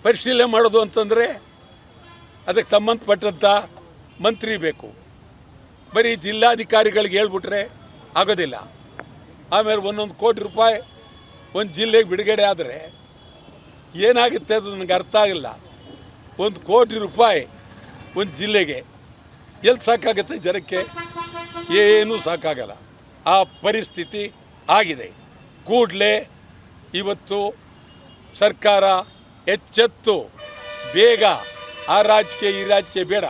ಪರಿಶೀಲನೆ ಮಾಡೋದು ಅಂತಂದರೆ ಅದಕ್ಕೆ ಸಂಬಂಧಪಟ್ಟಂಥ ಮಂತ್ರಿ ಬೇಕು. ಬರೀ ಜಿಲ್ಲಾಧಿಕಾರಿಗಳಿಗೆ ಹೇಳ್ಬಿಟ್ರೆ ಆಗೋದಿಲ್ಲ. ಆಮೇಲೆ 1 ಕೋಟಿ ರೂಪಾಯಿ ಒಂದು ಜಿಲ್ಲೆಗೆ ಬಿಡುಗಡೆ ಆದರೆ ಏನಾಗುತ್ತೆ ಅದು ನನಗೆ ಅರ್ಥ ಆಗಿಲ್ಲ. 1 ಕೋಟಿ ರೂಪಾಯಿ ಒಂದು ಜಿಲ್ಲೆಗೆ ಎಲ್ಲಿ ಸಾಕಾಗುತ್ತೆ ಜನಕ್ಕೆ? ಏನೂ ಸಾಕಾಗಲ್ಲ. ಆ ಪರಿಸ್ಥಿತಿ ಆಗಿದೆ. ಕೂಡಲೇ ಇವತ್ತು ಸರ್ಕಾರ ಎಚ್ಚೆತ್ತು ಬೇಗ ಆ ರಾಜಕೀಯ ಈ ರಾಜಕೀಯ ಬೇಡ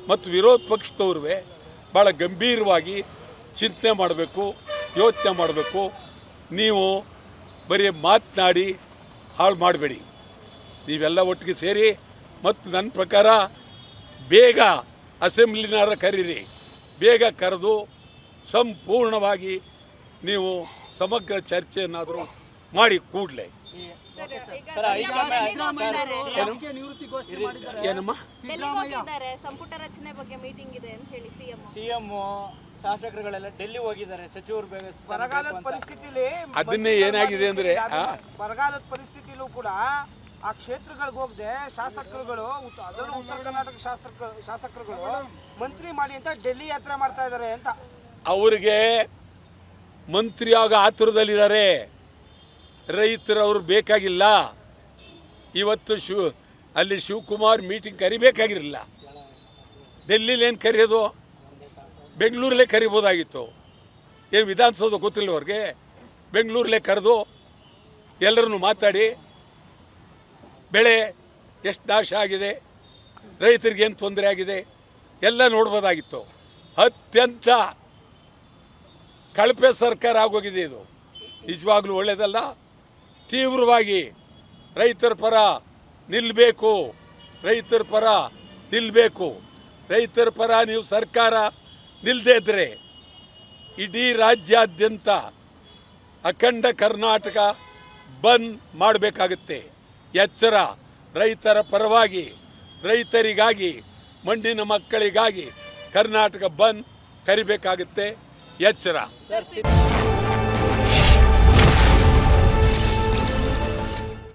ಮತ್ತು ವಿರೋಧ ಪಕ್ಷದವ್ರೂ ಭಾಳ ಗಂಭೀರವಾಗಿ ಚಿಂತನೆ ಮಾಡಬೇಕು, ಯೋಚನೆ ಮಾಡಬೇಕು. ನೀವು ಬರೀ ಮಾತನಾಡಿ ಹಾಳು ಮಾಡಬೇಡಿ. ನೀವೆಲ್ಲ ಒಟ್ಟಿಗೆ ಸೇರಿ ಮತ್ತು ನನ್ನ ಪ್ರಕಾರ ಬೇಗ ಅಸೆಂಬ್ಲಿನಾರ ಕರೀರಿ. ಬೇಗ ಕರೆದು ಸಂಪೂರ್ಣವಾಗಿ ನೀವು ಸಮಗ್ರ ಚರ್ಚೆಯನ್ನಾದರೂ ಮಾಡಿ ಕೂಡಲೇ. ಏನಮ್ಮ ಸಂಪುಟ ರಚನೆ ಬಗ್ಗೆ ಮೀಟಿಂಗ್ ಇದೆ ಅಂತ ಹೇಳಿ ಸಿಎಂ ಶಾಸಕರುಗಳೆಲ್ಲ ಡೆಲ್ಲಿ ಹೋಗಿದ್ದಾರೆ. ಸಚಿವರು ಬರಗಾಲದ ಪರಿಸ್ಥಿತಿಲಿ ಅದನ್ನೇ ಏನಾಗಿದೆ ಅಂದ್ರೆ ಬರಗಾಲದ ಪರಿಸ್ಥಿತಿಲೂ ಕೂಡ ಆ ಕ್ಷೇತ್ರಗಳಿಗೆ ಹೋಗದೆ ಶಾಸಕರುಗಳು, ಅದರಲ್ಲೂ ಉತ್ತರ ಕರ್ನಾಟಕ ಶಾಸಕರುಗಳು ಮಂತ್ರಿ ಮಾಡಿ ಅಂತ ಡೆಲ್ಲಿ ಯಾತ್ರೆ ಮಾಡ್ತಾ ಇದ್ದಾರೆ ಅಂತ. ಅವರಿಗೆ ಮಂತ್ರಿ ಆಗ ಆತುರದಲ್ಲಿದ್ದಾರೆ. ರೈತರವರು ಬೇಕಾಗಿಲ್ಲ. ಇವತ್ತು ಅಲ್ಲಿ ಶಿವಕುಮಾರ್ ಮೀಟಿಂಗ್ ಕರಿಬೇಕಾಗಿರಲಿಲ್ಲ. ಡೆಲ್ಲಿಲೇನು ಕರೆಯೋದು? ಬೆಂಗಳೂರಲ್ಲೇ ಕರಿಬೋದಾಗಿತ್ತು. ಏನು ವಿಧಾನಸೌಧ ಗೊತ್ತಿಲ್ಲ ಅವ್ರಿಗೆ? ಬೆಂಗಳೂರಲ್ಲೇ ಕರೆದು ಎಲ್ಲರನ್ನು ಮಾತಾಡಿ ಬೆಳೆ ಎಷ್ಟು ನಾಶ ಆಗಿದೆ, ರೈತರಿಗೆ ಏನು ತೊಂದರೆ ಆಗಿದೆ ಎಲ್ಲ ನೋಡ್ಬೋದಾಗಿತ್ತು. ಅತ್ಯಂತ ಕಳಪೆ ಸರ್ಕಾರ ಆಗೋಗಿದೆ ಇದು. ನಿಜವಾಗ್ಲೂ ಒಳ್ಳೆಯದಲ್ಲ. ತೀವ್ರವಾಗಿ ರೈತರ ಪರ ನಿಲ್ಲಬೇಕು, ರೈತರ ಪರ ನಿಲ್ಲಬೇಕು. ರೈತರ ಪರ ನೀವು ಸರ್ಕಾರ ನಿಲ್ಲದೇ ಇದ್ದರೆ ಇಡೀ ರಾಜ್ಯಾದ್ಯಂತ ಅಖಂಡ ಕರ್ನಾಟಕ ಬಂದ್ ಮಾಡಬೇಕಾಗುತ್ತೆ. ಎಚ್ಚರ. ರೈತರ ಪರವಾಗಿ, ರೈತರಿಗಾಗಿ, ಮಣ್ಣಿನ ಮಕ್ಕಳಿಗಾಗಿ ಕರ್ನಾಟಕ ಬಂದ್ ಕರಿಬೇಕಾಗುತ್ತೆ. ಎಚ್ಚರ.